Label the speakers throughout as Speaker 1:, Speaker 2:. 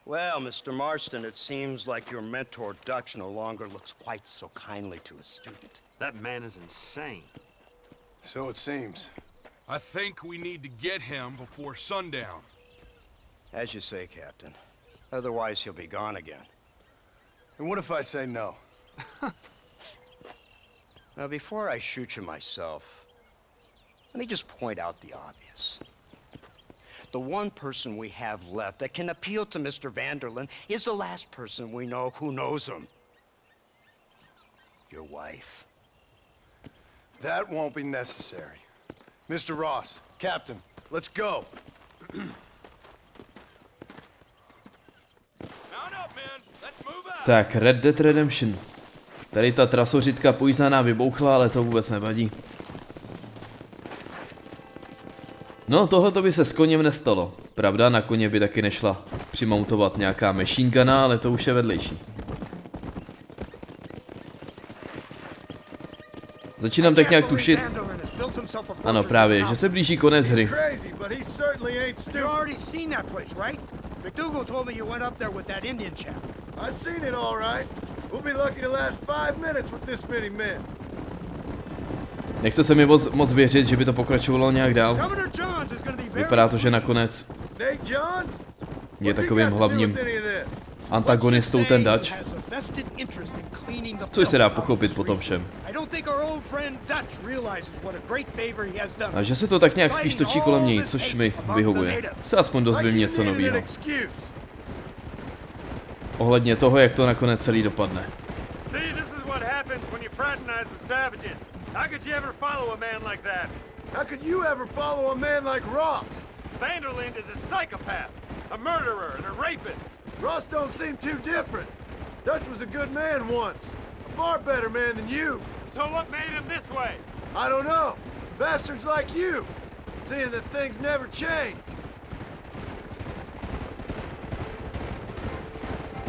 Speaker 1: Well, Mr. Marston, it seems like your mentor Dutch no longer looks quite so kindly to his student.
Speaker 2: That man is insane.
Speaker 3: So it seems.
Speaker 4: I think we need to get him before sundown.
Speaker 1: As you say, Captain. Otherwise, he'll be gone again.
Speaker 3: And what if I say no?
Speaker 1: Now, before I shoot you myself, let me just point out the obvious. The one person we have left that can appeal to Mr. Vanderlyn is the last person we know who knows him. Your wife.
Speaker 3: That won't be necessary. Mr. Ross, Captain, let's go.
Speaker 5: Tak, Red Dead Redemption. Tady ta trasořitka pojízdaná vybouchla, ale to vůbec nevadí. No, tohle by se s koněm nestalo. Pravda, na koně by taky nešla přimountovat nějaká machine guna, ale to už je vedlejší. Začínám tak nějak tušit. Ano, právě, že se blíží konec hry. Nechce se mi moc věřit, že by to pokračovalo nějak dál. Vypadá to, že nakonec je takovým hlavním antagonistou ten Dutch. Což se dá pochopit po tom všem. A že se to tak nějak spíš točí kolem něj, což mi vyhovuje. Se aspoň dozvím něco nového. Ohledně toho, jak to nakonec celý dopadne.
Speaker 2: How could you ever follow a man like that?
Speaker 3: How could you ever follow a man like Ross?
Speaker 2: Vanderlyn is a psychopath, a murderer, and a rapist.
Speaker 3: Ross don't seem too different. Dutch was a good man once. A far better man than you.
Speaker 2: So what made him this way?
Speaker 3: I don't know. Bastards like you. Seeing that things never change.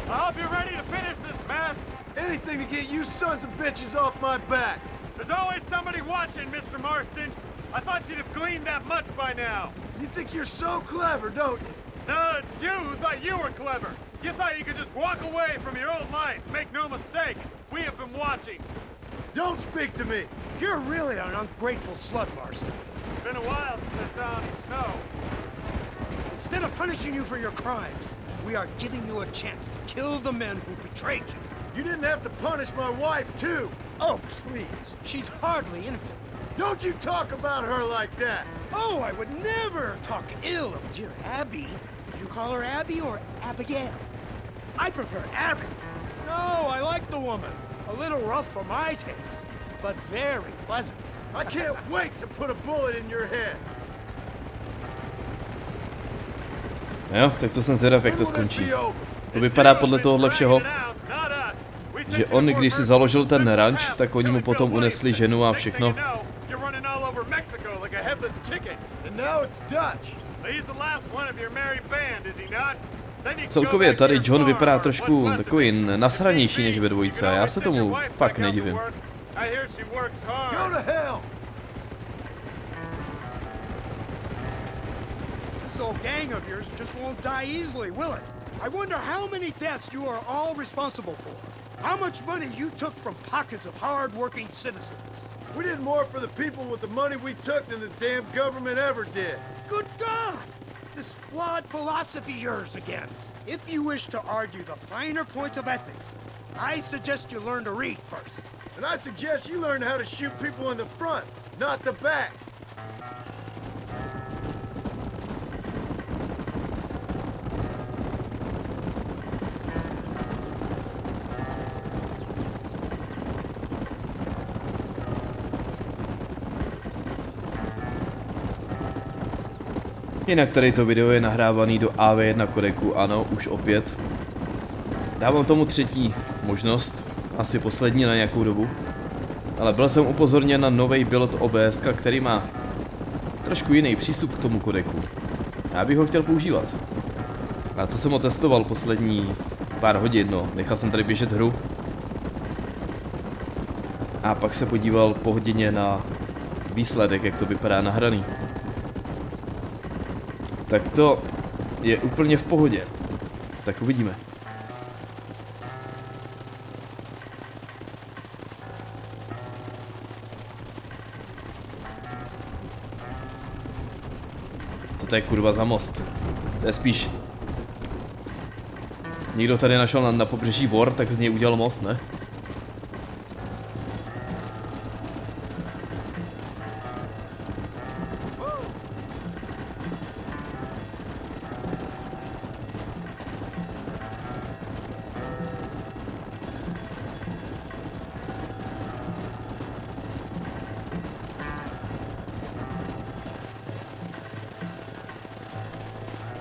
Speaker 2: I hope you're ready to finish this mess.
Speaker 3: Anything to get you sons of bitches off my back.
Speaker 2: There's always somebody watching, Mr. Marston. I thought you'd have gleaned that much by now.
Speaker 3: You think you're so clever, don't you?
Speaker 2: No, it's you who thought you were clever. You thought you could just walk away from your old life. Make no mistake, we have been watching.
Speaker 3: Don't speak to me.
Speaker 6: You're really an ungrateful slut, Marston.
Speaker 2: It's been a while since I saw any snow.
Speaker 6: Instead of punishing you for your crimes, we are giving you a chance to kill the men who betrayed you.
Speaker 3: You didn't have to punish my wife, too.
Speaker 6: Oh, please. She's hardly innocent.
Speaker 3: Don't you talk about her like that.
Speaker 6: Oh, I would never talk ill of dear Abby. Did you call her Abby or Abigail? I prefer Abby. No, I like the woman. A little rough for my taste, but very pleasant.
Speaker 3: I can't wait to put a bullet in your head.
Speaker 5: Jo, tak to jsem zvědav, jak to skončí. To vypadá podle tohohle všeho, že on, když si založil ten ranč, tak oni mu potom unesli ženu a všechno. Celkově tady John vypadá trošku takový nasranější než ve dvojce, já se tomu fakt nedivím.
Speaker 6: This old gang of yours just won't die easily, will it? I wonder how many deaths you are all responsible for. How much money you took from pockets of hard-working citizens.
Speaker 3: We did more for the people with the money we took than the damn government ever did.
Speaker 6: Good God! This flawed philosophy yours again. If you wish to argue the finer points of ethics, I suggest you learn to read first.
Speaker 3: And I suggest you learn how to shoot people in the front, not the back.
Speaker 5: Jinak tady to video je nahrávaný do AV1 kodeku, ano, už opět. Dávám tomu třetí možnost, asi poslední na nějakou dobu. Ale byl jsem upozorněn na nový build OBS, který má trošku jiný přístup k tomu kodeku. Já bych ho chtěl používat. A co jsem ho testoval poslední pár hodin, no, nechal jsem tady běžet hru. A pak se podíval po hodině na výsledek, jak to vypadá nahraný. Tak to je úplně v pohodě. Tak uvidíme. Co to je kurva za most? To je spíš... Někdo tady našel na pobřeží vor, tak z něj udělal most, ne?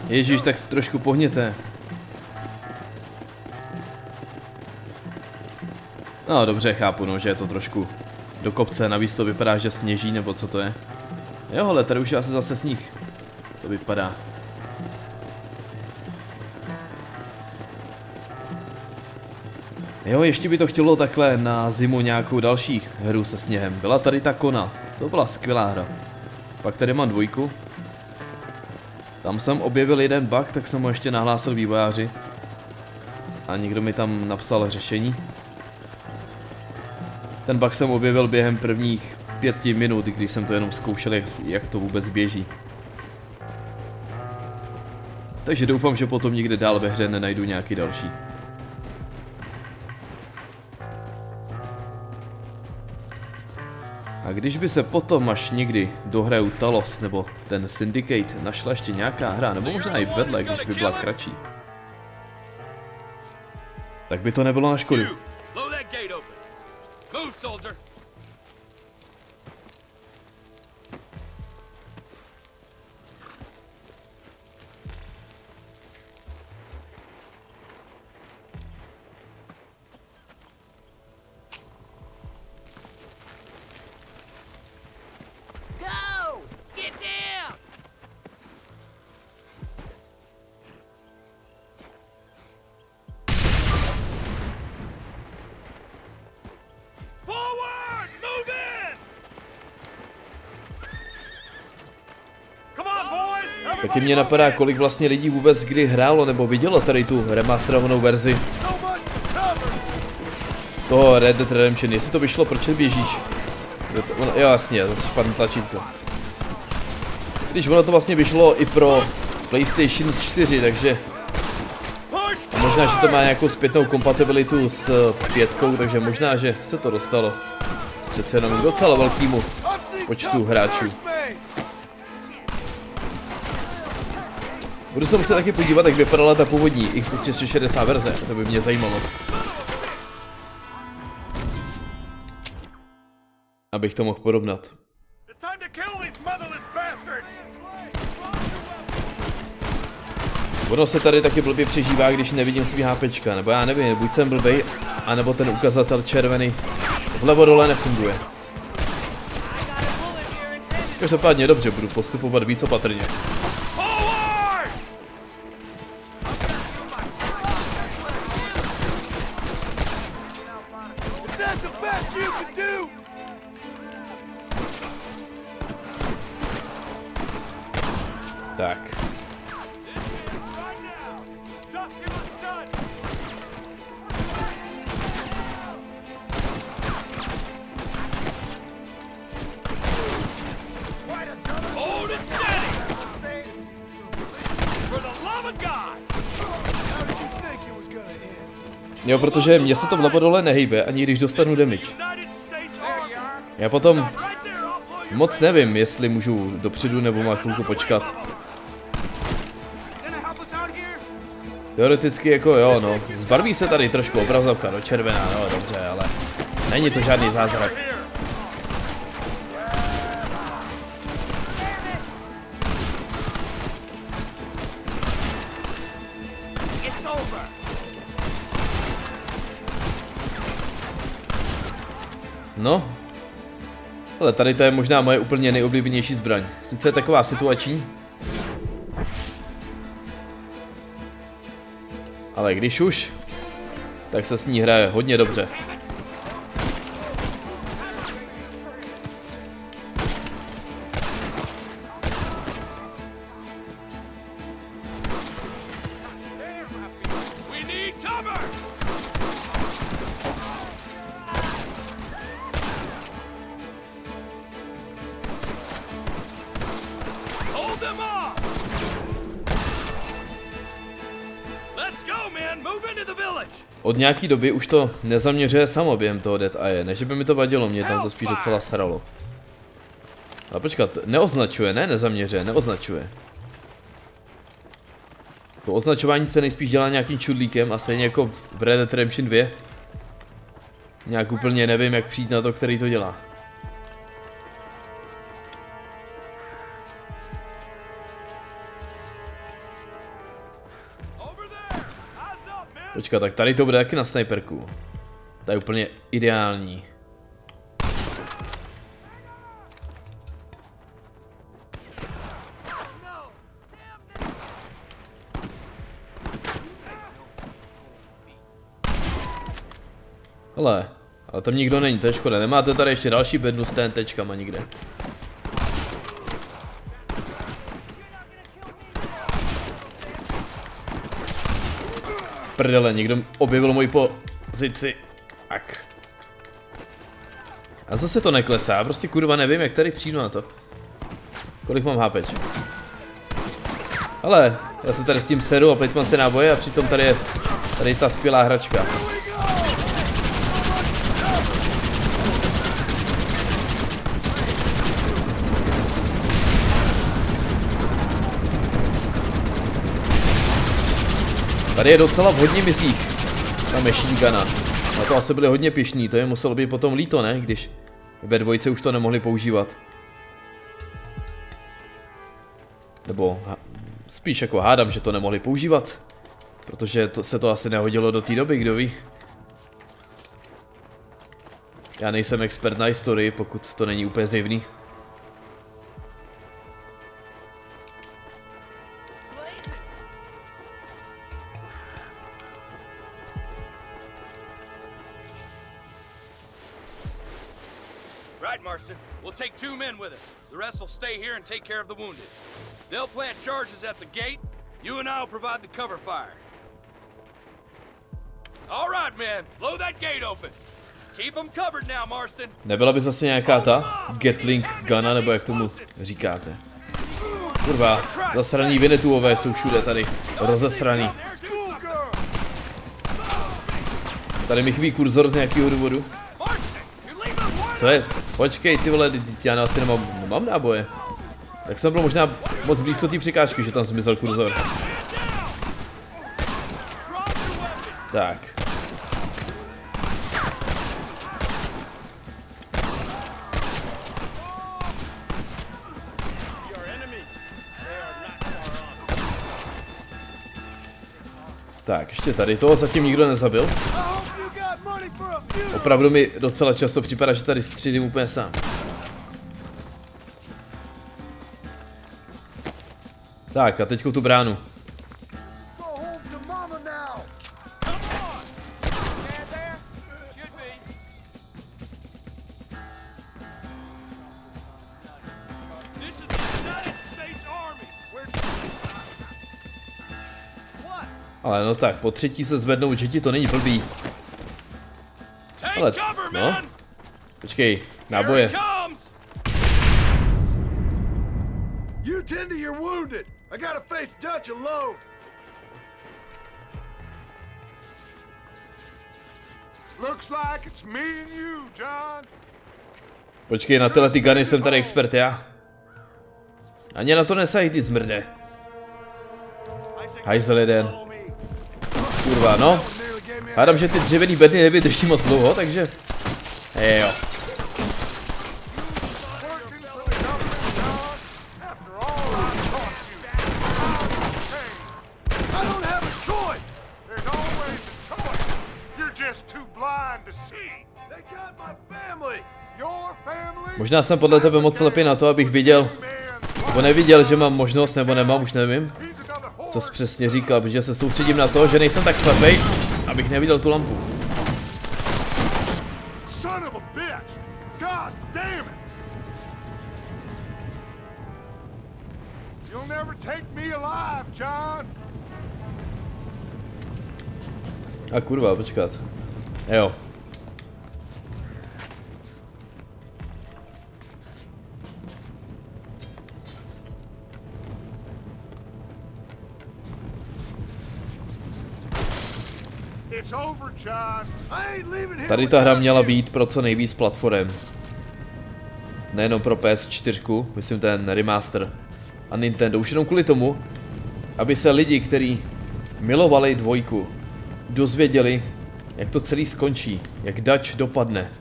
Speaker 5: Ježíš, tak trošku pohněte. No dobře, chápu, no, že je to trošku do kopce, navíc to vypadá, že sněží, nebo co to je. Jo, ale tady už je asi zase sníh. To vypadá. Jo, ještě by to chtělo takhle na zimu nějakou další hru se sněhem. Byla tady ta Kona, to byla skvělá hra. Pak tady mám 2. Tam jsem objevil jeden bug, tak jsem ho ještě nahlásil vývojáři. A někdo mi tam napsal řešení. Ten bug jsem objevil během prvních 5 minut, když jsem to jenom zkoušel, jak to vůbec běží. Takže doufám, že potom někde dál ve hře nenajdu nějaký další. A když by se potom až někdy dohraju Talos nebo ten Syndicate našla ještě nějaká hra, nebo možná i vedle, když by byla kratší, tak by to nebylo na škodu. Taky mě napadá, kolik vlastně lidí vůbec kdy hrálo nebo vidělo tady tu remasterovanou verzi toho Red Dead Redemption. Jestli to vyšlo, proč běžíš? Jo, jasně, zase špatný tlačítko. Když ono to vlastně vyšlo i pro PlayStation 4, takže... A možná, že to má nějakou zpětnou kompatibilitu s 5, takže možná, že se to dostalo přece jenom k docela velkému počtu hráčů. Budu se muset taky podívat, jak vypadala ta původní Xbox 360 verze, to by mě zajímalo. Abych to mohl porovnat. Ono se tady taky blbě přežívá, když nevidím svý HPčka, nebo já nevím, buď jsem blbej, anebo ten ukazatel červený vlevo dole nefunguje. Každopádně dobře, budu postupovat víc opatrně. Tak. Jo, protože mně se to vlevo dole nehejbe, ani když dostanu damage. Já potom moc nevím, jestli můžu dopředu nebo má chvilku počkat. Teoreticky jako jo, no. Zbarví se tady trošku obrazovka do červená, no dobře, ale není to žádný zázrak. No, ale tady to je možná moje úplně nejoblíbenější zbraň. Sice je taková situační, ale když už, tak se s ní hraje hodně dobře. Od nějaký doby už to nezaměřuje samo během toho Dead Eye, ne že by mi to vadilo, mě tam to spíš docela sralo. Ale počkat, neoznačuje, ne nezaměřuje, neoznačuje. To označování se nejspíš dělá nějakým čudlíkem a stejně jako v Red Dead Redemption 2. Nějak úplně nevím, jak přijít na to, který to dělá. Počkat, tak tady to bude taky na snajperku. To je úplně ideální. Hele, ale tam nikdo není, to je škoda. Nemáte tady ještě další bednu s TNTčkama nikde. Prdele, někdo objevil moji pozici. Tak. A zase to neklesá, prostě kurva nevím, jak tady přijdu na to. Kolik mám HPček? Ale já se tady s tím seru a plitmám se náboje a přitom tady je ta skvělá hračka. Tady je docela v hodně misích ta machine guna. Na to asi byli hodně pyšní, to je muselo být potom líto, ne? Když ve dvojce už to nemohli používat. Nebo spíš jako hádám, že to nemohli používat. Protože se to asi nehodilo do té doby, kdo ví. Já nejsem expert na historii, pokud to není úplně zjevný.
Speaker 4: Marston, we'll take 2 men with us. The rest will stay here and take care of the wounded. They'll plant charges at the gate. You and I'll provide the cover fire. All right, man. Blow that gate open. Keep them covered now, Marston.
Speaker 5: Nebyla by zase nějaká ta Gatling guna, nebo jak tomu říkáte? Kurva, zasraný Vinetuové jsou všude tady. Rozesraný. Tady mi chybí kurzor z nějakého důvodu. Co je? Počkej, ty vole, já asi nemám náboje. Tak jsem byl možná moc blízko té překážky, že tam zmizel kurzor. Tak. Tak, ještě tady toho zatím nikdo nezabil. Opravdu mi docela často připadá, že tady střídím úplně sám. Tak a teďko tu bránu. Ale no tak, po třetí se zvednout žeti, to není blbý. Ale, no. Počkej, náboje.
Speaker 3: You tend to your wounded. I gotta face Dutch alone. Looks like it's me and you, John.
Speaker 5: Počkej, na tyhle ty guny jsem tady expert, já. Ani na to nesají ty zmrde. Hajzel jeden. Kurva, no. Hádám, že ty dřevěný bedny nevydrží moc dlouho, takže... Jo. Možná jsem podle tebe moc lepý na to, abych viděl, nebo neviděl, že mám možnost, nebo nemám, už nevím. Co jsi přesně říkal, protože se soustředím na to, že nejsem tak slepej, abych neviděl tu lampu. A kurva, počkat. Jo. Tady ta hra měla být pro co nejvíc platform. Nejenom pro PS4, myslím ten remaster. A Nintendo, už jenom kvůli tomu, aby se lidi, kteří milovali dvojku, dozvěděli, jak to celý skončí, jak Dutch dopadne.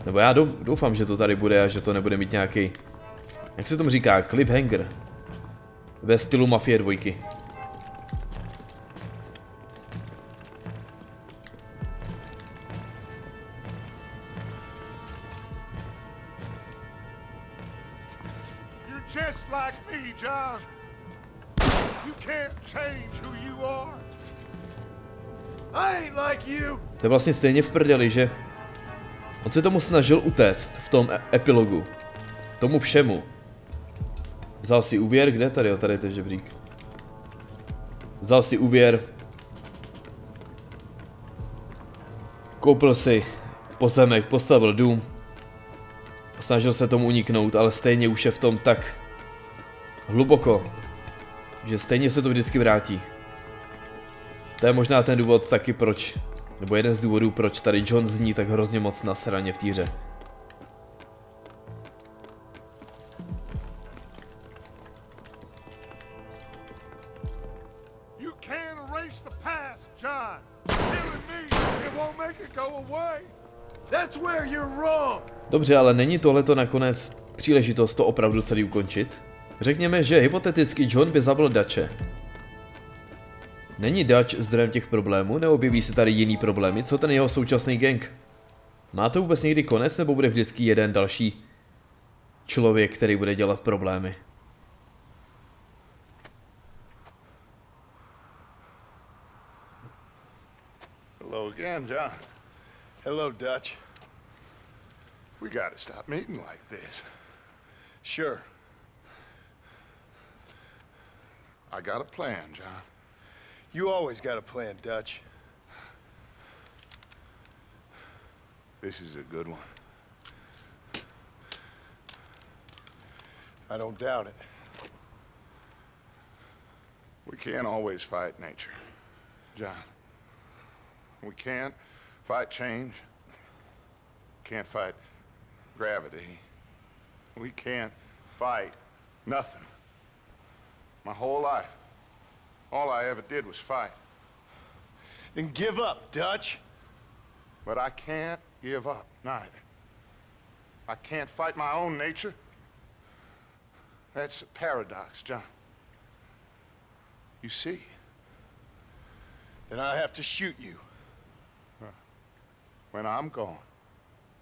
Speaker 5: Nebo já doufám, že to tady bude a že to nebude mít nějaký, jak se tomu říká, cliffhanger. Ve stylu Mafie 2.
Speaker 3: Just like me, John. You can't change who you are. I ain't like you.
Speaker 5: To je vlastně stejně v prdeli, že on se tomu snažil utéct v tom epilogu. Tomu všemu. Vzal si úvěr, kde? Tady, jo, tady je ten žebřík. Vzal si úvěr. Koupil si pozemek, postavil dům. Snažil se tomu uniknout, ale stejně už je v tom tak hluboko, že stejně se to vždycky vrátí. To je možná ten důvod taky proč, nebo jeden z důvodů, proč tady John zní tak hrozně moc nasraně v té hře. Dobře, ale není tohleto nakonec příležitost to opravdu celý ukončit? Řekněme, že hypoteticky John by zabil Dutche. Není Dutch zdrojem těch problémů, neobjeví se tady jiný problémy, co ten jeho současný gang? Má to vůbec někdy konec, nebo bude vždycky jeden další člověk, který bude dělat problémy?
Speaker 3: Hello again, John. Hello, Dutch. We gotta stop meeting like this. Sure. I got a plan, John. You always got a plan, Dutch. This is a good one. I don't doubt it. We can't always fight nature, John. We can't fight change. Can't fight gravity. We can't fight nothing. My whole life, all I ever did was fight. Then give up, Dutch. But I can't give up, neither. I can't fight my own nature. That's a paradox, John. You see? Then I have to shoot you. When I'm gone,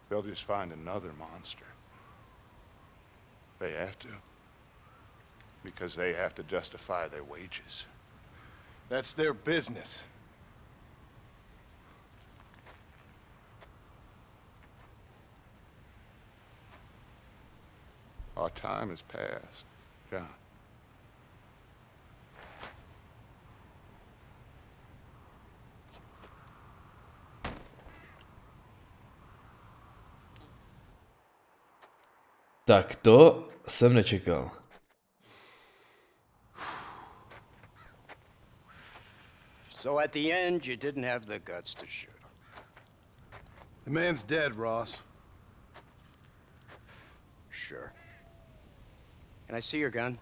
Speaker 3: they'll just find another monster. They have to. Because they have to justify their wages. That's their business. Our time has passed, John.
Speaker 5: Tak to jsem nečekal.
Speaker 1: So at the end, you didn't have the guts to shoot him.
Speaker 3: The man's dead, Ross.
Speaker 1: Sure. Can I see your gun?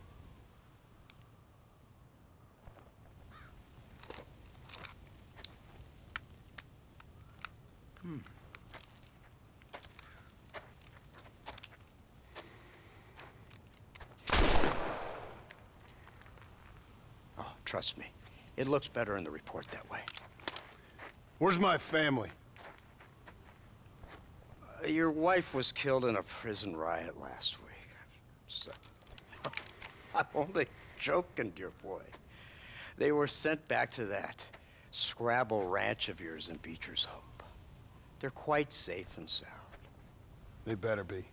Speaker 1: Oh, trust me. It looks better in the report that way.
Speaker 3: Where's my family?
Speaker 1: Your wife was killed in a prison riot last week. So, I'm only joking, dear boy. They were sent back to that Scrabble ranch of yours in Beecher's Hope. They're quite safe and sound.
Speaker 3: They better be.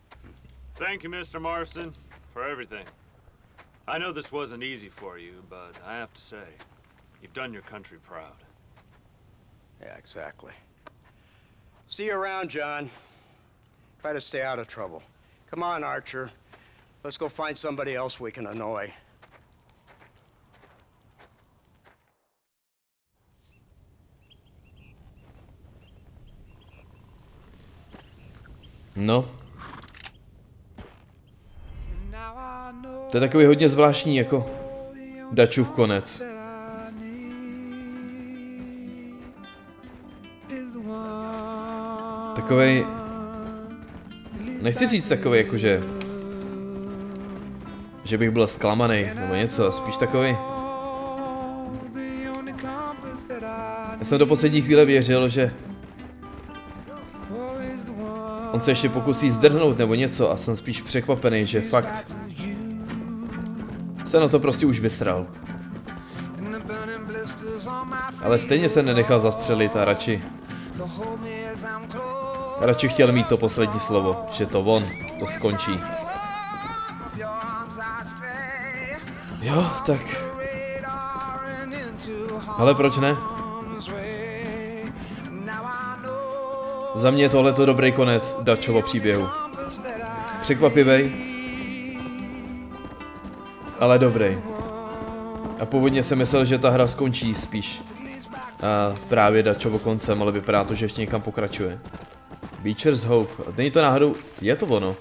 Speaker 2: Thank you, Mr. Marston, for everything. I know this wasn't easy for you, but I have to say, you've done your country proud.
Speaker 1: Yeah, exactly. See you around, John. Try to stay out of trouble. Come on, Archer. Let's go find somebody else we can annoy.
Speaker 5: No. To je takový hodně zvláštní, jako Dačův konec. Takovej... Nechci říct takový, jakože... Že bych byl zklamaný, nebo něco, spíš takový... Já jsem do poslední chvíle věřil, že... On se ještě pokusí zdrhnout nebo něco a jsem spíš překvapený, že fakt... Se na to prostě už vysral. Ale stejně se nenechal zastřelit a radši chtěl mít to poslední slovo, že to on to skončí. Jo, tak... Ale proč ne? Za mě je tohleto dobrý konec Dutchovo příběhu. Překvapivej, ale dobrý. A původně jsem myslel, že ta hra skončí spíš. A právě Dutchovo koncem, ale vypadá to, že ještě někam pokračuje. Beecher's Hope. Není to náhodou... Je to ono.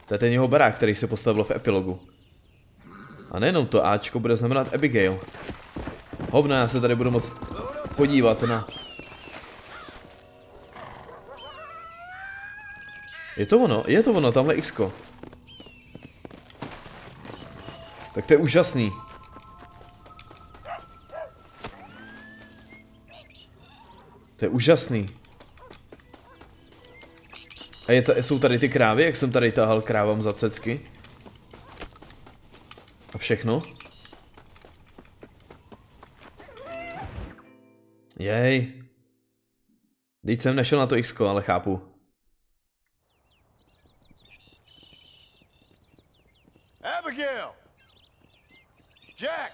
Speaker 5: To je ten jeho barák, který se postavil v epilogu. A nejenom to Ačko bude znamenat Abigail. Hovno, já se tady budu moc podívat na... Je to ono, tamhle X-ko. Tak to je úžasný. To je úžasný. A jsou tady ty krávy, jak jsem tady tahal krávám za cecky. A všechno. Jej. Teď jsem nešel na to X-ko, ale chápu.
Speaker 3: Abigail! Jack!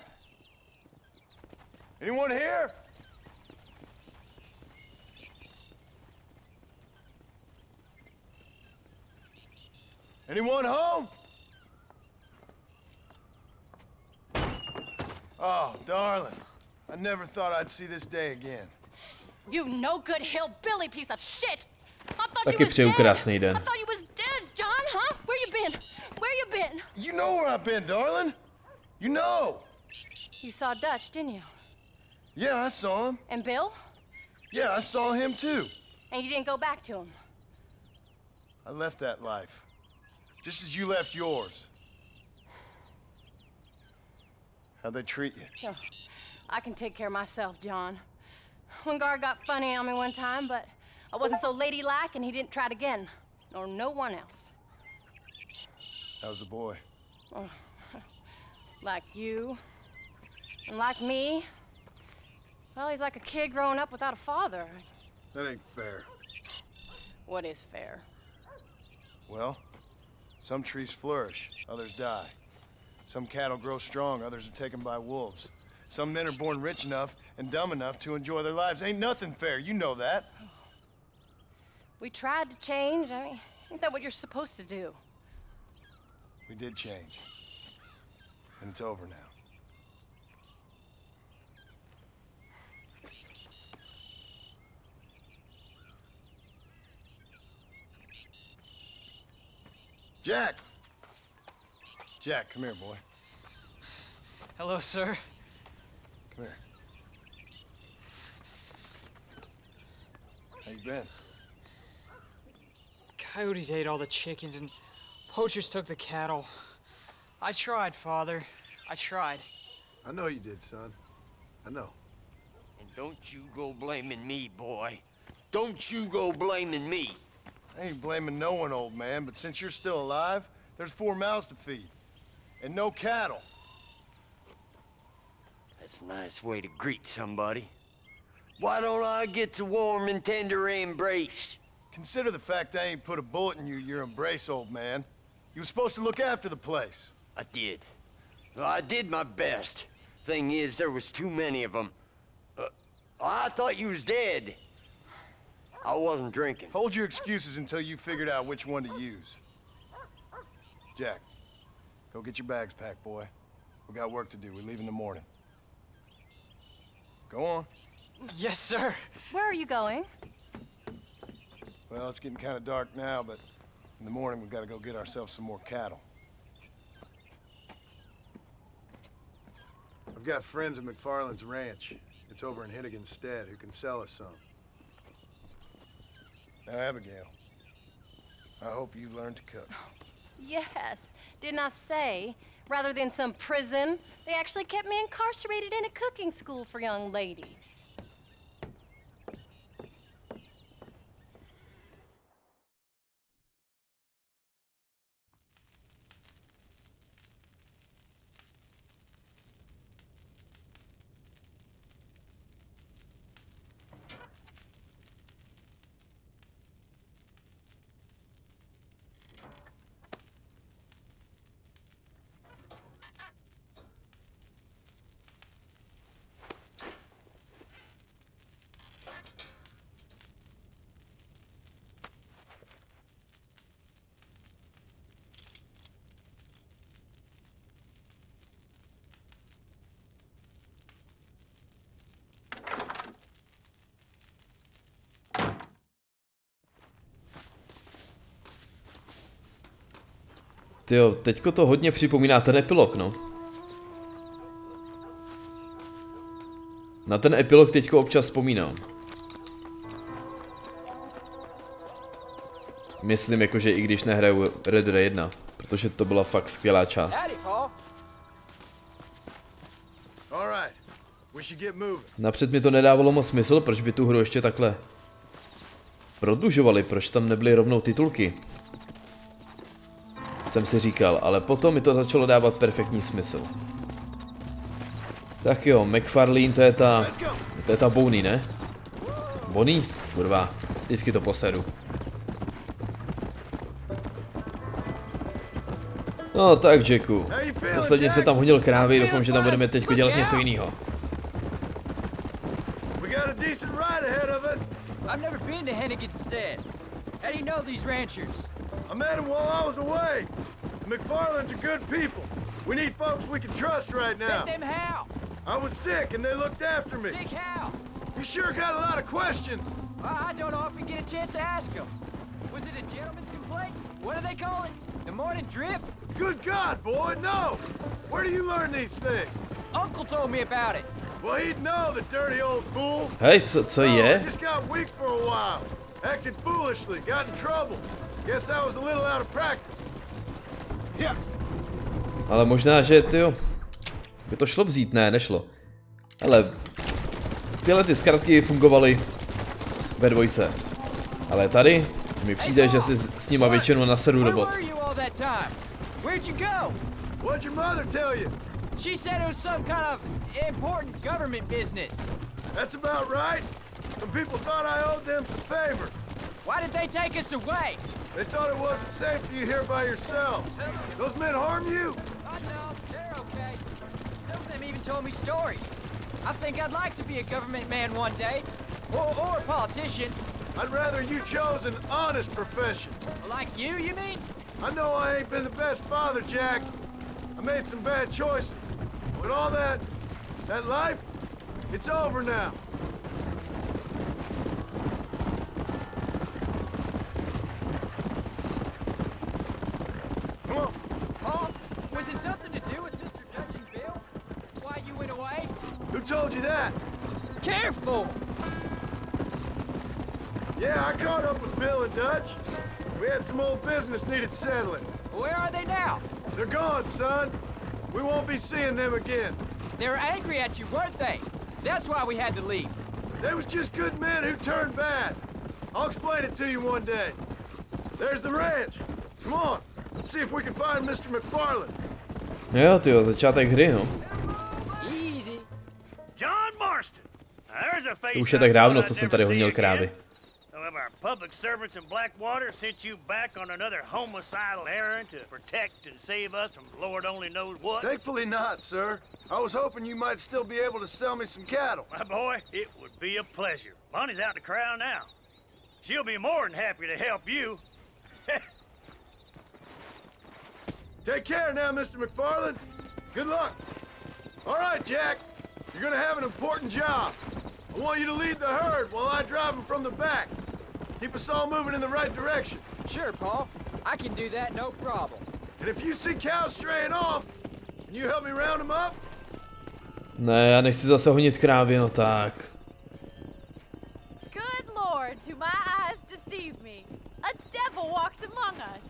Speaker 3: Anyone here? Anyone home? Oh, darling. I never thought I'd see this day again.
Speaker 7: You no good hillbilly piece of shit! I thought
Speaker 5: Taky
Speaker 7: you was
Speaker 5: přeju
Speaker 7: dead.
Speaker 5: krásný den.
Speaker 7: I thought you was dead, John, huh? Where you been? Where you been?
Speaker 3: You know where I've been, darling. You know.
Speaker 7: You saw Dutch, didn't you?
Speaker 3: Yeah, I saw him.
Speaker 7: And Bill?
Speaker 3: Yeah, I saw him too.
Speaker 7: And you didn't go back to him?
Speaker 3: I left that life. Just as you left yours. How'd they treat you?
Speaker 7: Oh, I can take care of myself, John. One guard got funny on me one time, but I wasn't so ladylike and he didn't try it again. Nor no one else.
Speaker 3: How's the boy?
Speaker 7: Oh, like you. And like me. Well, he's like a kid growing up without a father.
Speaker 3: That ain't fair.
Speaker 7: What is fair?
Speaker 3: Well, some trees flourish, others die. Some cattle grow strong, others are taken by wolves. Some men are born rich enough and dumb enough to enjoy their lives. Ain't nothing fair, you know that.
Speaker 7: We tried to change. I mean, ain't that what you're supposed to do?
Speaker 3: We did change. And it's over now. Jack! Jack, come here, boy.
Speaker 8: Hello, sir.
Speaker 3: Come here. How you been?
Speaker 8: Coyotes ate all the chickens and poachers took the cattle. I tried, Father. I tried.
Speaker 9: I know you did, son. I know.
Speaker 10: And don't you go blaming me, boy. Don't you go blaming me.
Speaker 3: I ain't blaming no one, old man, but since you're still alive, there's 4 mouths to feed. And no cattle.
Speaker 10: That's a nice way to greet somebody. Why don't I get a warm and tender embrace?
Speaker 3: Consider the fact I ain't put a bullet in your embrace, old man. You were supposed to look after the place.
Speaker 10: I did. Well, I did my best. Thing is, there was too many of them. I thought you was dead. I wasn't drinking.
Speaker 11: Hold your excuses until you figured out which one to use. Jack, go get your bags packed, boy. We got work to do. We leave in the morning. Go on.
Speaker 8: Yes, sir.
Speaker 7: Where are you going?
Speaker 11: Well, it's getting kind of dark now, but in the morning we've got to go get ourselves some more cattle. I've got friends at McFarland's ranch. It's over in Hennigan's stead who can sell us some. Now, Abigail, I hope you've learned to cook.
Speaker 7: Yes. Didn't I say, rather than some prison, they actually kept me incarcerated in a cooking school for young ladies.
Speaker 5: Tyjo, teďko to hodně připomíná ten epilog, no. Na ten epilog teďko občas vzpomínám. Myslím jakože i když nehraju Red Dead 1, protože to byla fakt skvělá část. Napřed mi to nedávalo moc smysl, proč by tu hru ještě takhle prodlužovali, proč tam nebyly rovnou titulky. Jsem si říkal, ale potom mi to začalo dávat perfektní smysl. Tak jo, McFarlane, to je ta Bonnie, ne? Bonnie? Kurva, vždycky to posedu. No tak, Jacku. Ostatně se tam hodil krávy, doufám, že tam budeme teďko dělat něco jiného.
Speaker 12: I've never been to Hennigan's stead. How do you know these ranchers?
Speaker 11: I met them while I was away. The McFarlands are good people. We need folks we can trust right now.
Speaker 12: Met them how?
Speaker 11: I was sick and they looked after me.
Speaker 12: Sick how?
Speaker 11: You sure got a lot of questions.
Speaker 12: I don't often get a chance to ask them. Was it a gentleman's complaint? What do they call it? The morning drip?
Speaker 11: Good God, boy, no! Where do you learn these things?
Speaker 12: Uncle told me about it.
Speaker 11: Well, he'd know, the dirty old fool.
Speaker 5: Hej, co je?
Speaker 11: I just got weak for a while. Acted foolishly, got in trouble. Guess I was a little out of practice. Yeah.
Speaker 5: Ale možná, že tyjo, by to šlo vzít, ne, nešlo. Ale tyhle ty zkratky fungovaly ve dvojce. Ale tady mi přijde, že si s nima většinou nasedu do bod.
Speaker 12: Where'd you go?
Speaker 11: What'd your mother tell you?
Speaker 12: She said it was some kind of important government business.
Speaker 11: That's about right. Some people thought I owed them some favor.
Speaker 12: Why did they take us away?
Speaker 11: They thought it wasn't safe for you here by yourself. Those men harm you?
Speaker 12: Oh no, they're okay. Some of them even told me stories. I think I'd like to be a government man one day. Or a politician.
Speaker 11: I'd rather you chose an honest profession.
Speaker 12: Like you mean?
Speaker 11: I know I ain't been the best father, Jack. I made some bad choices. But all that life, it's over now. Come on.
Speaker 12: Paul, was it something to do with Mr. Dutch and Bill? Why you went away?
Speaker 11: Who told you that?
Speaker 12: Careful!
Speaker 11: Yeah, I caught up with Bill and Dutch. We had some old business needed settling.
Speaker 12: Where are they now?
Speaker 11: They're gone, son. We won't be seeing them again.
Speaker 12: They were angry at you, weren't they? That's why we had to leave.
Speaker 11: They was just good men who turned bad. I'll explain it to you one day. There's the ranch. Come on, let's see if we can find Mr. McFarland.
Speaker 5: Jo, tyjo, začátek hry, no.
Speaker 12: Easy.
Speaker 6: John Marston. There's a face.
Speaker 5: To už je tak dávno, co jsem tady honil krávy.
Speaker 6: However
Speaker 13: public servants in Blackwater sent you back on another homicidal errand to protect and save us from Lord only knows what?
Speaker 11: Thankfully not, sir. I was hoping you might still be able to sell me some cattle.
Speaker 13: My boy, it would be a pleasure. Bonnie's out in the crowd now. She'll be more than happy to help you.
Speaker 11: Take care now, Mr. McFarland. Good luck. All right, Jack. You're gonna have an important job. I want you to lead the herd while I drive them from the back. Keep us all moving in the right direction.
Speaker 12: Sure, Paul. I can do that, no problem.
Speaker 11: And if you see cows straying off, can you help me round them up?
Speaker 5: Ne, já nechci zase honit krávy, no tak.
Speaker 14: Good lord, do my eyes deceive me? A devil walks among us.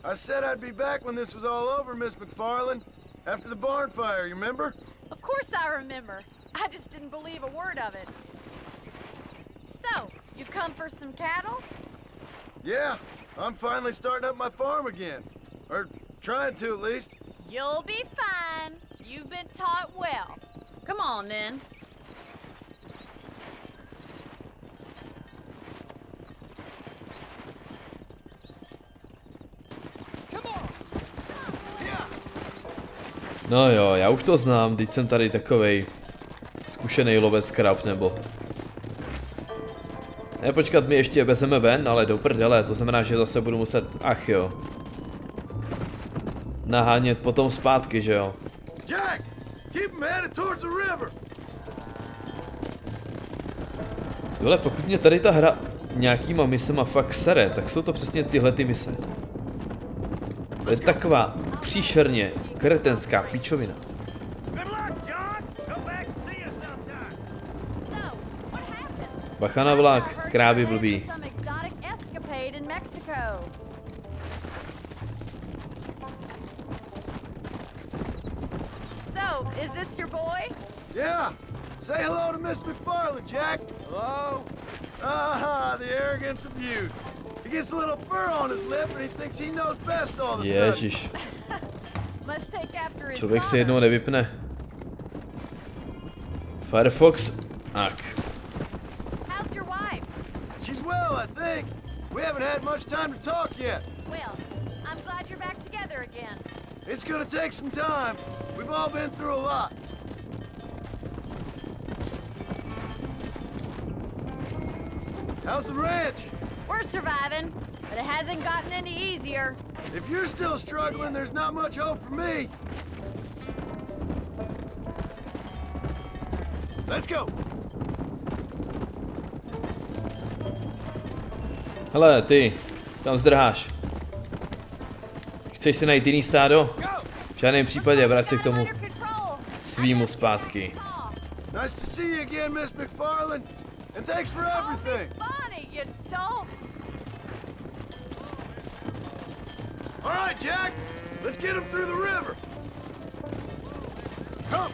Speaker 11: I said I'd be back when this was all over, Miss McFarland. After the barn fire, you remember?
Speaker 14: Of course I remember. I just didn't believe a word of it. So, you've come for some cattle?
Speaker 11: Yeah, I'm finally starting up my farm again. Or trying to, at least.
Speaker 14: You'll be fine. You've been taught well. Come on, then.
Speaker 5: No jo, já už to znám, teď jsem tady takovej zkušený lovec krab, nebo... Ne, počkat, my ještě vezeme ven, ale do prdele, to znamená, že zase budu muset, ach jo. Nahánět potom zpátky, že jo.
Speaker 11: Jack, keep him headed towards the river.
Speaker 5: Tohle, pokud mě tady ta hra nějakýma misema fakt sere, tak jsou to přesně tyhle ty mise. To je taková příšerně kretenská píčovina. Bacha na vlak, krávy blbý.
Speaker 14: So, is this your boy?
Speaker 11: Yeah. Say hello to Miss McFarland, Jack.
Speaker 12: Hello.
Speaker 11: Ah, the arrogance of youth. He gets a little fur on his lip and he thinks he knows best all the sudden.
Speaker 5: Ježiš.
Speaker 14: Must take after his
Speaker 5: Člověk se jednou nevypne. Firefox. Ak.
Speaker 14: How's your wife?
Speaker 11: She's well, I think. We haven't had much time to talk yet.
Speaker 14: Well, I'm glad you're back together again.
Speaker 11: It's gonna take some time. We've all been through a lot. How's the ranch?
Speaker 14: We're surviving, but it hasn't gotten any easier.
Speaker 11: If you're still struggling, there's not much hope for me. Let's go.
Speaker 5: Hele, ty, tam zdrháš. Chceš si najít jiný stádo? V žádném případě, vrať se k tomu svýmu zpátky.
Speaker 11: Nice to see you again, Miss McFarland, and thanks for everything.
Speaker 14: Bonnie, you don't.
Speaker 11: All right, Jack, let's get him through the river. Come.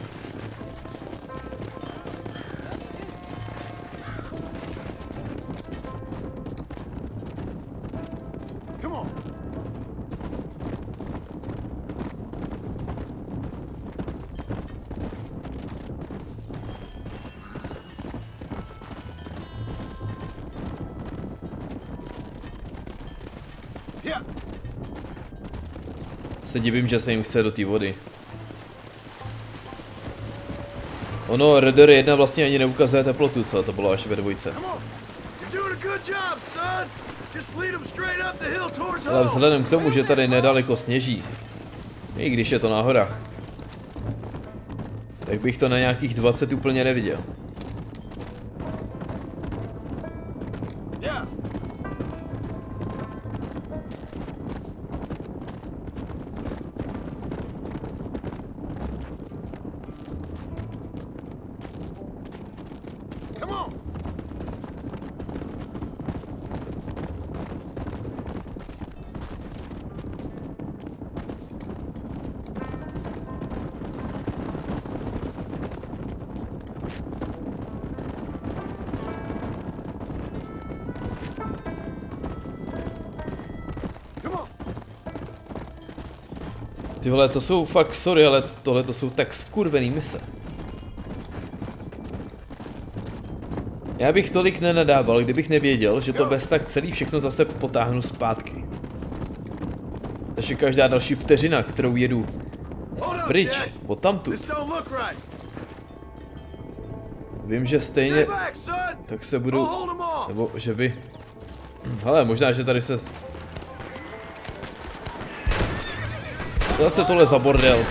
Speaker 11: Come on. Yeah.
Speaker 5: Se divím, že se jim chce do té vody. Ono, Radeon 1 vlastně ani neukazuje teplotu, co? To bylo až ve dvojce. Ale vzhledem k tomu, že tady nedaleko sněží, i když je to na horách, tak bych to na nějakých 20 úplně neviděl. Ty vole, to jsou fakt, sorry, ale tohle to jsou tak skurvený mise. Já bych tolik nenadával, kdybych nevěděl, že to bez tak celý všechno zase potáhnu zpátky. Takže každá další vteřina, kterou jedu pryč, odtamtud. Vím, že stejně tak se budu, nebo že by... Hele, možná, že tady se... Zase tohle za bordel.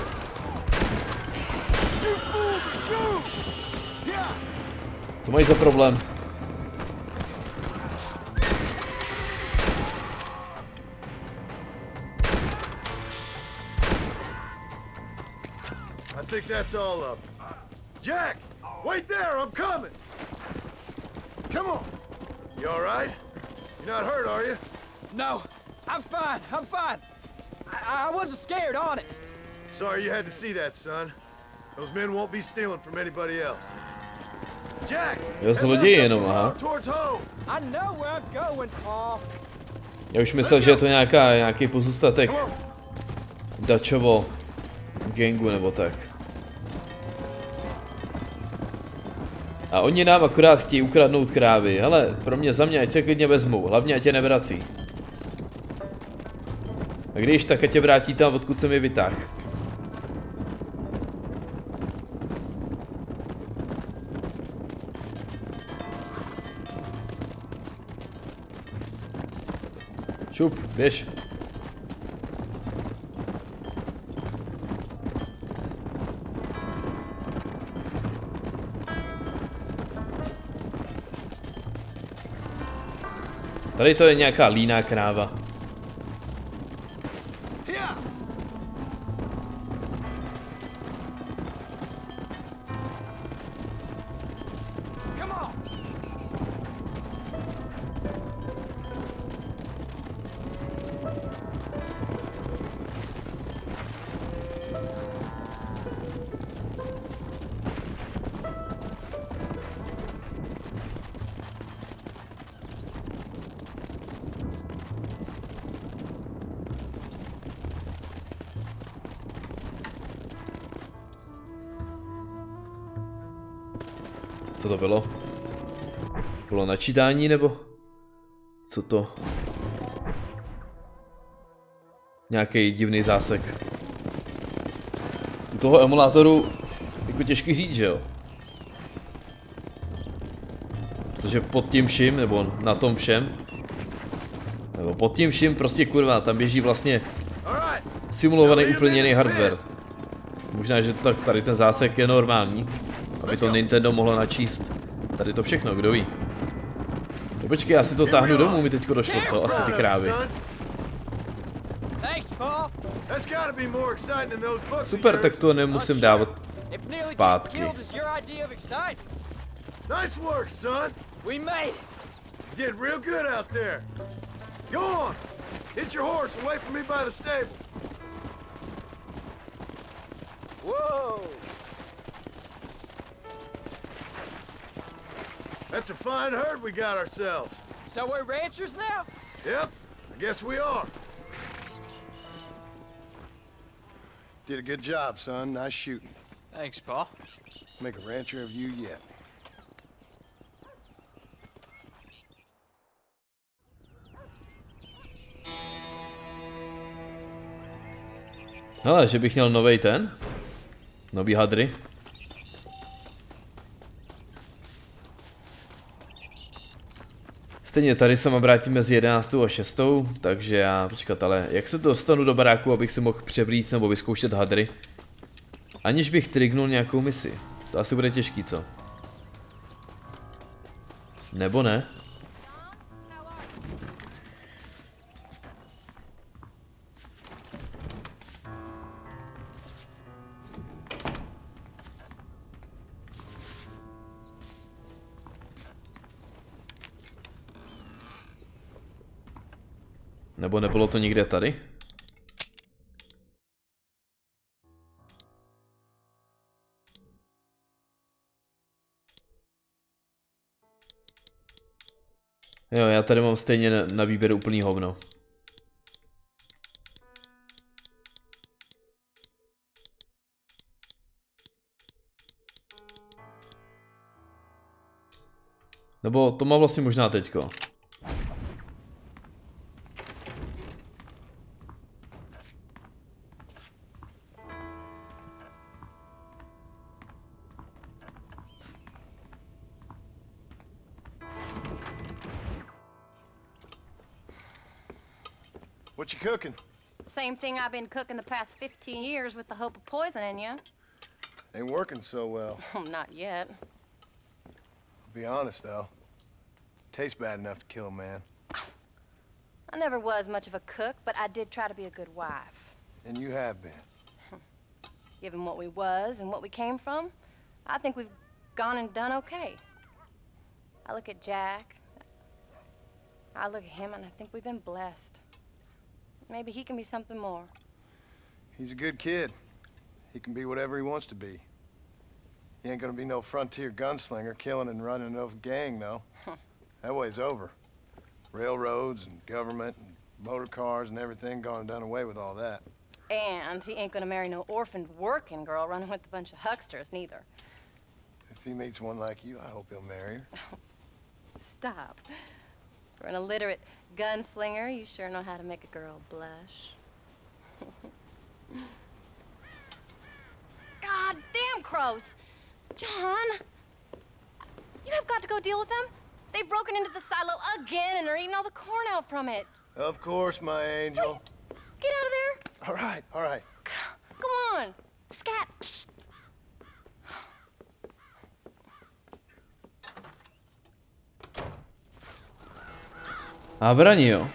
Speaker 5: Co mají za problém?
Speaker 11: I think that's all up. Jack, wait there, I'm coming. Come on. You all right? You're not hurt, are you?
Speaker 12: No, I'm fine. I'm fine. I wasn't scared, honest.
Speaker 11: Sorry you had to see that, son. Those men won't be stealing from anybody else. Jack,
Speaker 5: jo, zloděj jenom, aha.
Speaker 12: I know where I'm going, Paul.
Speaker 5: Já už myslel, že je to nějaký pozůstatek Dačovo gangu nebo tak. A oni nám akorát chtějí ukradnout krávy. Hele, pro mě, za mě, ať se klidně vezmou, hlavně ať tě nevrací. A když, tak ať tě vrátí tam, odkud jsem je vytáhl. Šup, běž. Tady to je nějaká líná kráva. Co to bylo? Bylo načítání nebo? Co to? Nějaký divný zásek. U toho emulátoru jako těžký říct, že jo? Protože pod tím vším, nebo na tom všem, nebo pod tím vším prostě kurva, tam běží vlastně simulovaný úplně jiný hardware. Možná, že tak tady ten zásek je normální, aby to Nintendo mohlo načíst tady to všechno, kdo ví. No, počkej, já si to táhnu domů, mi teďko došlo, co? Asi ty krávy. Super, tak to nemusím dávat zpátky.
Speaker 11: Nice work, son. We made it. You did real good out there. Go on. Hit your horse and wait for me by the stable. Whoa. That's a fine herd we got ourselves.
Speaker 12: So we're ranchers now?
Speaker 11: Yep, I guess we are. Did a good job, son. Nice shooting.
Speaker 12: Thanks, Pa.
Speaker 11: Make a rancher of you yet.
Speaker 5: Hele, že bych měl novej ten? Nový hadry? Stejně tady se mám vrátit mezi 11. a 6. Takže já, počkat, ale jak se dostanu do baráku, abych si mohl převlít nebo vyzkoušet hadry? Aniž bych trignul nějakou misi. To asi bude těžký, co? Nebo ne? Nebo nebylo to někde tady? Jo, já tady mám stejně na výběr úplný hovno. Nebo to má vlastně možná teďko.
Speaker 11: What you cooking?
Speaker 7: Same thing I've been cooking the past 15 years with the hope of poisoning you.
Speaker 11: Ain't working so well.
Speaker 7: Not yet.
Speaker 11: Be honest, though. Tastes bad enough to kill a man.
Speaker 7: I never was much of a cook, but I did try to be a good wife.
Speaker 11: And you have been.
Speaker 7: Given what we was and what we came from, I think we've gone and done okay. I look at Jack, I look at him, and I think we've been blessed. Maybe he can be something more.
Speaker 11: He's a good kid. He can be whatever he wants to be. He ain't gonna be no frontier gunslinger killing and running those gang, though. That way's over. Railroads and government and motor cars and everything gone and done away with all that.
Speaker 7: And he ain't gonna marry no orphaned working girl running with a bunch of hucksters, neither.
Speaker 11: If he meets one like you, I hope he'll marry her.
Speaker 7: Stop. For an illiterate gunslinger, you sure know how to make a girl blush. God damn crows! John! You have got to go deal with them. They've broken into the silo again and are eating all the corn out from it.
Speaker 11: Of course, my angel.
Speaker 7: Wait, get out of there.
Speaker 11: All right, all right.
Speaker 7: Come on. Scat. Shh.
Speaker 5: A braní, jo.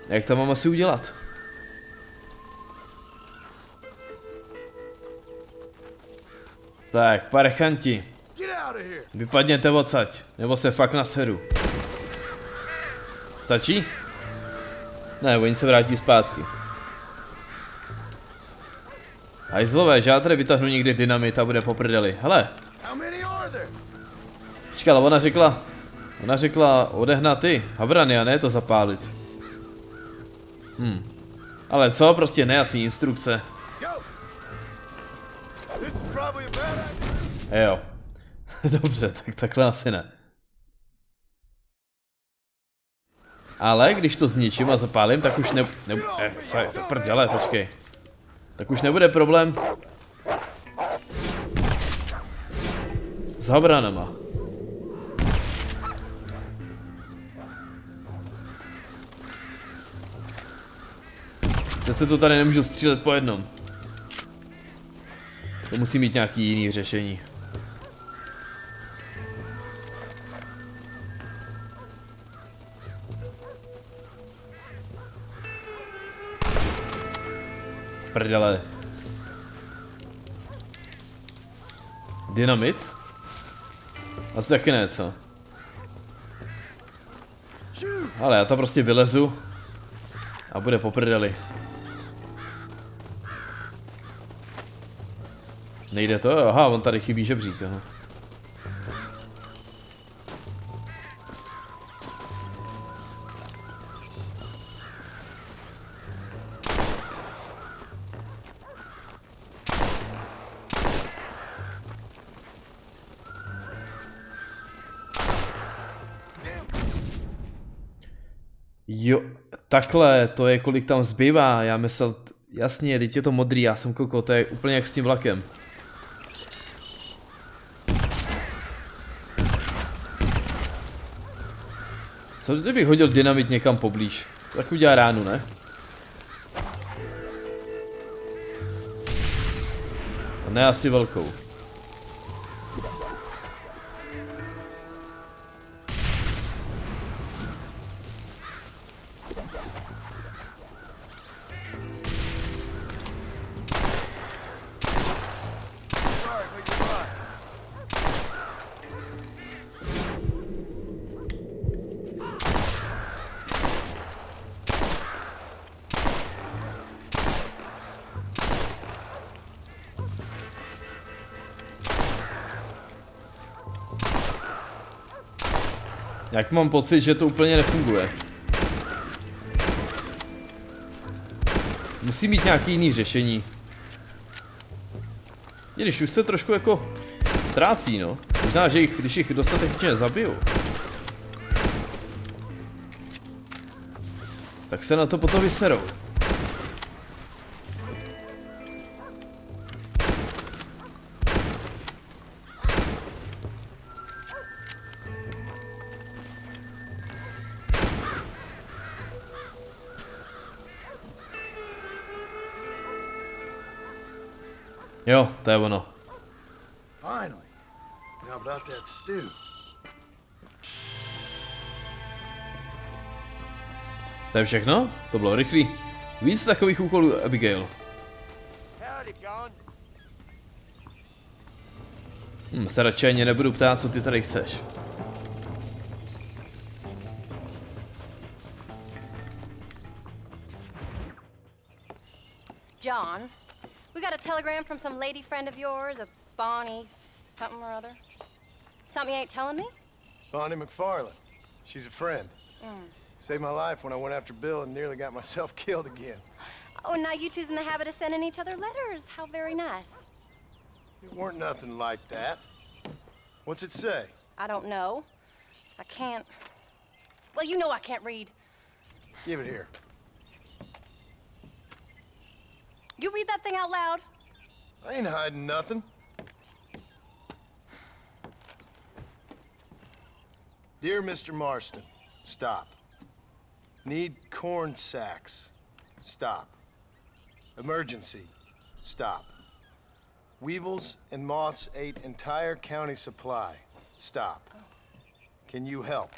Speaker 5: Jak to mám asi udělat? Tak, parechanti. Vypadněte odsaď, nebo se fakt naseru. Stačí? Ne, oni se vrátí zpátky. Hajzlové, že já tady vytáhnu někdy dynamit a bude po prdeli. Hele. Počkej, ale ona řekla odehnat ty habrany a ne to zapálit. Ale co? Prostě nejasný instrukce. Jo. Dobře, tak takhle asi ne. Ale když to zničím a zapálím, tak už co je to prděle, počkej. Tak už nebude problém s habranama. Přece to tady nemůžu střílet po jednom. To musí mít nějaký jiný řešení. Prdele. Dynamit? Asi taky ne, co? Ale já tam prostě vylezu a bude po prdeli. Nejde to? Aha, on tady chybí žebřík, aha. Jo, takhle, to je kolik tam zbývá, já myslel, jasně, teď je to modrý, já jsem koukal, to je úplně jak s tím vlakem. Co kdybych hodil dynamit někam poblíž? Tak udělá ránu, ne? A ne asi velkou. Jak mám pocit, že to úplně nefunguje. Musí mít nějaký jiný řešení. I když už se trošku jako ztrácí, no. Možná, že když jich dostatečně zabiju, Tak se na to potom vyserou. Jo, to je ono.
Speaker 11: Finally. Now about that stew.
Speaker 5: To je všechno? To bylo rychlý. Víc takových úkolů, Abigail. Se radši ani nebudu ptát, co ty tady chceš.
Speaker 7: John, we got a telegram from some lady friend of yours, a Bonnie something or other. Something you ain't telling me?
Speaker 11: Bonnie McFarland. She's a friend. Saved my life when I went after Bill and nearly got myself killed again.
Speaker 7: Oh, and now you two's in the habit of sending each other letters. How very nice.
Speaker 11: It weren't nothing like that. What's it say?
Speaker 7: I don't know. I can't... Well, you know I can't read.
Speaker 11: Give it here.
Speaker 7: You read that thing out loud?
Speaker 11: I ain't hiding nothing. Dear Mr. Marston, stop. Need corn sacks. Stop. Emergency. Stop. Weevils and moths ate entire county supply. Stop. Can you help?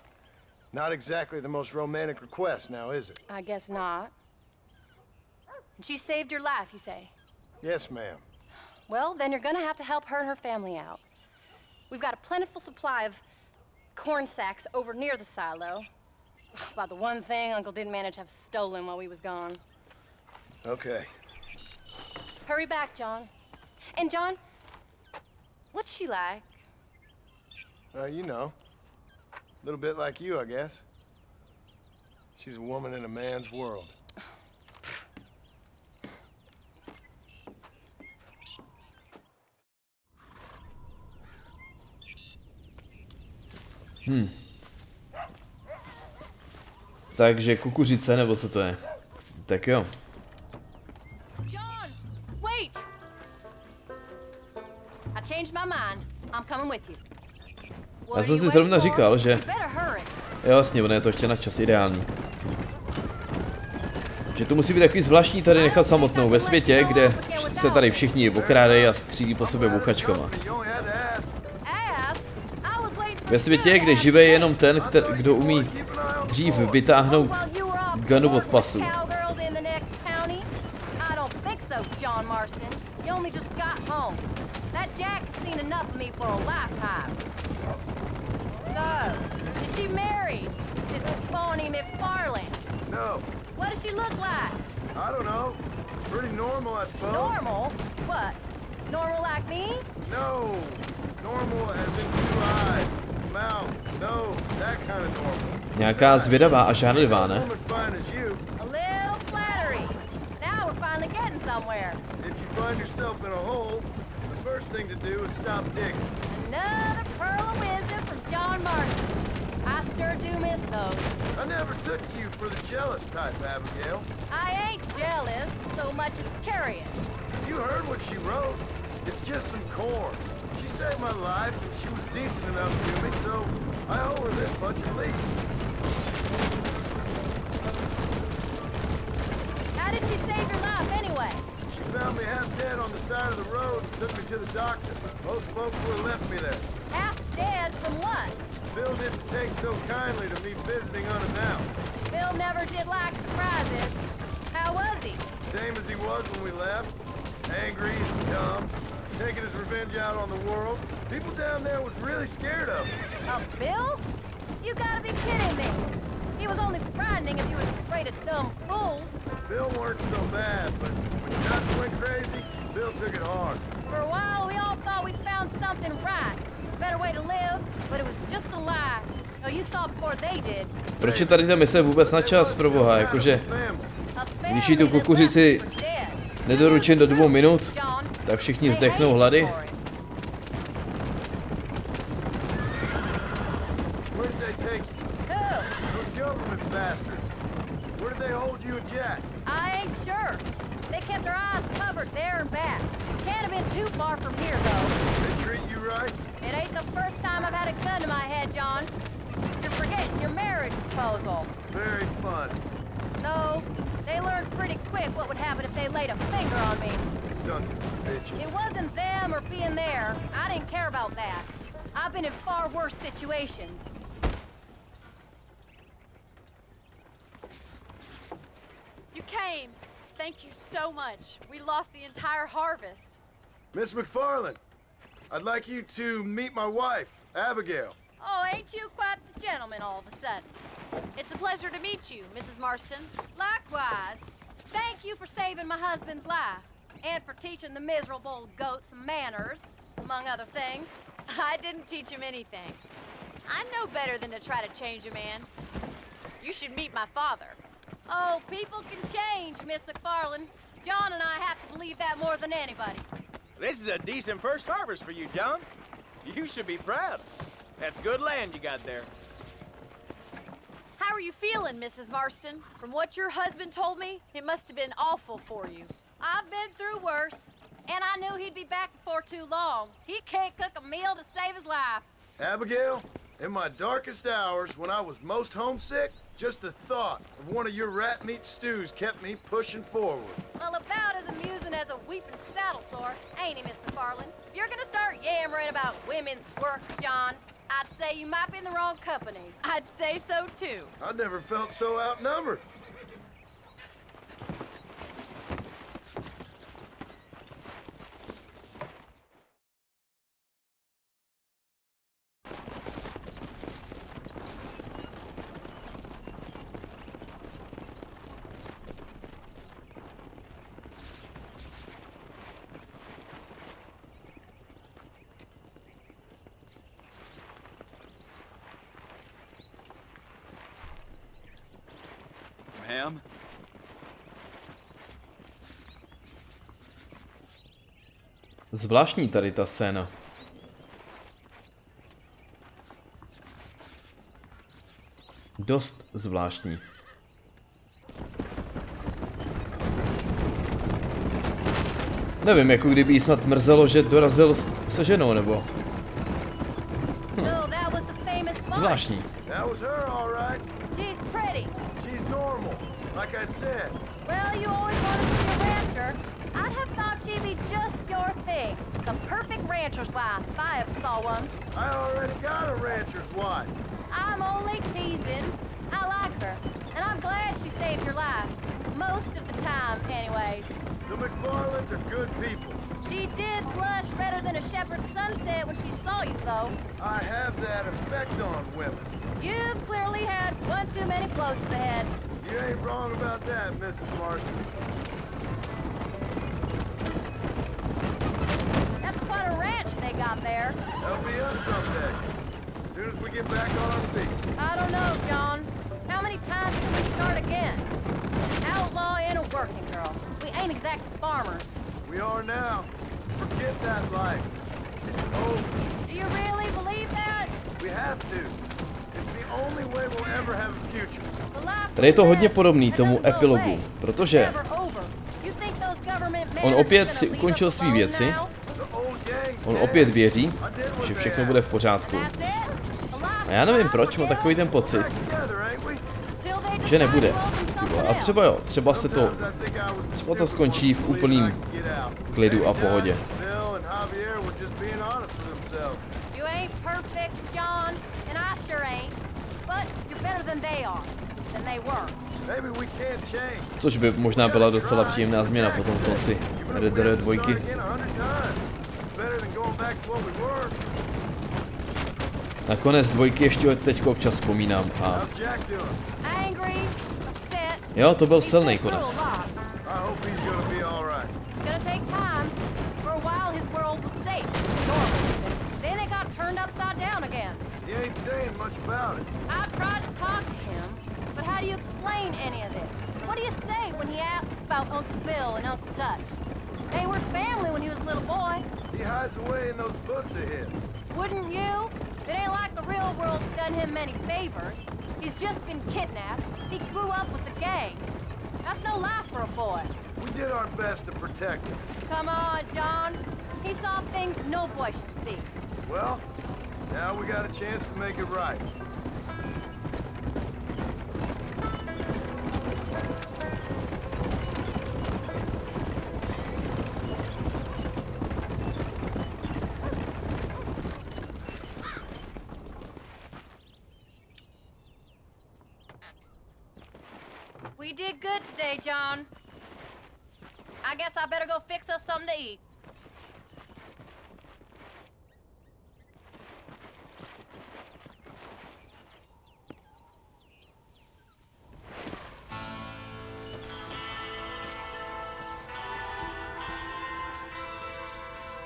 Speaker 11: Not exactly the most romantic request now, is it?
Speaker 7: I guess not. She saved your life, you say?
Speaker 11: Yes, ma'am.
Speaker 7: Well, then you're gonna have to help her and her family out. We've got a plentiful supply of corn sacks over near the silo. About the one thing Uncle didn't manage to have stolen while we was gone.
Speaker 11: Okay.
Speaker 7: Hurry back, John. And John, what's she like?
Speaker 11: You know. A little bit like you, I guess. She's a woman in a man's world.
Speaker 5: Takže kukuřice, nebo co to je? Tak jo.
Speaker 7: John, wait! I changed my mind. I'm coming with you.
Speaker 5: Já jsem si zrovna říkal, že... Jo, vlastně, ono je to ještě na čas ideální. Že to musí být takový zvláštní tady nechat samotnou ve světě, kde se tady všichni okrádají a střílí po sobě bouchačkama. Ve světě, kde žive je jenom ten, kdo umí dřív vytáhnout gunu od pasu.
Speaker 11: No.
Speaker 7: What does she look like?
Speaker 11: I don't know. Pretty normal, I suppose.
Speaker 7: Normal? What? Normal like me?
Speaker 11: No. Normal as in two eyes, mouth, nose, that kind of normal.
Speaker 5: Nějaká zvědavá a žárlivá, ne?
Speaker 11: A
Speaker 7: little flattery. Now we're finally getting somewhere.
Speaker 11: If you find yourself in a hole, the first thing to do is stop digging.
Speaker 7: Another pearl of wisdom from John Marston. I sure do miss those.
Speaker 11: I never took you for the jealous type, Abigail.
Speaker 7: I ain't jealous so much as curious.
Speaker 11: You heard what she wrote. It's just some corn. She saved my life, and she was decent enough to me, so I owe her this much at least.
Speaker 7: How did she save your life anyway?
Speaker 11: She found me half dead on the side of the road and took me to the doctor. Most folks would have left me there.
Speaker 7: Half dead from what?
Speaker 11: Bill didn't take so kindly to me visiting unannounced.
Speaker 7: Bill never did like surprises. How was he?
Speaker 11: Same as he was when we left. Angry and dumb. Taking his revenge out on the world. People down there was really scared of him.
Speaker 7: Of Bill? You gotta be kidding me. He was only frightening if you was afraid of dumb fools.
Speaker 11: Bill weren't so bad, but when nuts went crazy, Bill took it hard.
Speaker 7: For a while, we all thought we'd found something right. A better way to live, but it was just a lie. No, you saw before they did.
Speaker 5: Proč je tady ta mise vůbec na čas, pro boha, jakože... Když jí tu kukuřici nedoručím do 2 minut, tak všichni zdechnou hlady.
Speaker 11: Where did they hold you and Jack?
Speaker 7: I ain't sure. They kept their eyes covered there and back. Can't have been too far from here, though.
Speaker 11: They treat you right?
Speaker 7: It ain't the first time I've had a gun to my head, John. You're forgetting your marriage proposal.
Speaker 11: Very funny.
Speaker 7: No, they learned pretty quick what would happen if they laid a finger on me.
Speaker 11: Sons of bitches.
Speaker 7: It wasn't them or being there. I didn't care about that. I've been in far worse situations.
Speaker 14: You came. Thank you so much. We lost the entire harvest.
Speaker 11: Miss McFarland, I'd like you to meet my wife, Abigail.
Speaker 14: Oh, ain't you quite the gentleman all of a sudden? It's a pleasure to meet you, Mrs. Marston.
Speaker 7: Likewise. Thank you for saving my husband's life. And for teaching the miserable goat some manners, among other things.
Speaker 14: I didn't teach him anything. I know better than to try to change a man. You should meet my father.
Speaker 7: Oh, people can change, Miss McFarland. John and I have to believe that more than anybody.
Speaker 15: This is a decent first harvest for you, John. You should be proud. That's good land you got there.
Speaker 14: How are you feeling, Mrs. Marston? From what your husband told me, it must have been awful for you.
Speaker 7: I've been through worse, and I knew he'd be back before too long. He can't cook a meal to save his life.
Speaker 11: Abigail, in my darkest hours, when I was most homesick, just the thought of one of your rat meat stews kept me pushing forward.
Speaker 7: Well, about as amusing as a weeping saddle sore, ain't he, Miss McFarland? If you're gonna start yammering about women's work, John, I'd say you might be in the wrong company.
Speaker 14: I'd say so, too.
Speaker 11: I never felt so outnumbered.
Speaker 15: Ma'am?
Speaker 5: Zvláštní tady ta scéna. Dost zvláštní. Nevím, jako kdyby jí snad mrzelo, že dorazil se ženou, nebo... Zvláštní.
Speaker 11: Like I said.
Speaker 7: Well, you always wanted to be a rancher. I'd have thought she'd be just your thing. The perfect rancher's wife, if I ever saw one.
Speaker 11: I already got a rancher's wife.
Speaker 7: I'm only teasing. I like her, and I'm glad she saved your life. Most of the time, anyways.
Speaker 11: The McFarlands are good people.
Speaker 7: She did blush redder than a shepherd's sunset when she saw you, though.
Speaker 11: I have that effect on women.
Speaker 7: You've clearly had one too many blows to the head.
Speaker 11: You ain't wrong about that, Mrs. Marston.
Speaker 7: That's quite a ranch they got there.
Speaker 11: That'll be us someday. As soon as we get back on our feet.
Speaker 7: I don't know, John. How many times can we start again? An outlaw and a working girl. We ain't exactly farmers.
Speaker 11: We are now. Forget that life. Oh.
Speaker 7: Do you really believe that?
Speaker 11: We have to. It's the only way we'll ever have a future.
Speaker 5: Tady je to hodně podobný tomu epilogu, protože on opět si ukončil svý věci, on opět věří, že všechno bude v pořádku. A já nevím proč, mám takový ten pocit, že nebude. A třeba jo, třeba to skončí v úplným klidu a pohodě. Což by možná byla docela příjemná změna po tom konci RDR 2. Na konec 2 ještě teď občas vzpomínám a... Jo, to byl silný konec.
Speaker 11: He ain't saying much about it.
Speaker 7: I've tried to talk to him, but how do you explain any of this? What do you say when he asks about Uncle Bill and Uncle Dutch? They were family when he was a little boy.
Speaker 11: He hides away in those books of his.
Speaker 7: Wouldn't you? It ain't like the real world's done him many favors. He's just been kidnapped. He grew up with the gang.
Speaker 14: boy.
Speaker 11: We did our best to protect him.
Speaker 7: Come on, John. He saw things no boy should see.
Speaker 11: Well, now we got a chance to make it right.
Speaker 7: We did good today, John. I guess I better go fix us something to eat.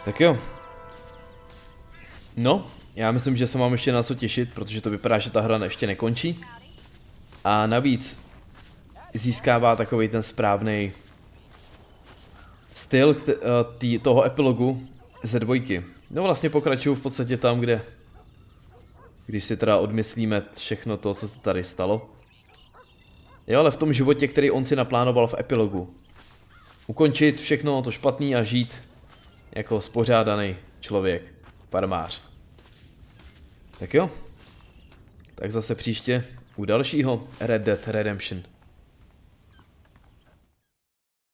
Speaker 5: Tak jo. No, já myslím, že se mám ještě na co těšit, protože to vypadá, že ta hra ještě nekončí. A navíc získává takový ten správný styl toho epilogu ze dvojky. No vlastně pokračuju v podstatě tam, kde, když si teda odmyslíme všechno to, co se tady stalo. Jo, ale v tom životě, který on si naplánoval v epilogu. Ukončit všechno to špatný a žít jako spořádaný člověk, farmář. Tak jo, tak zase příště u dalšího Red Dead Redemption.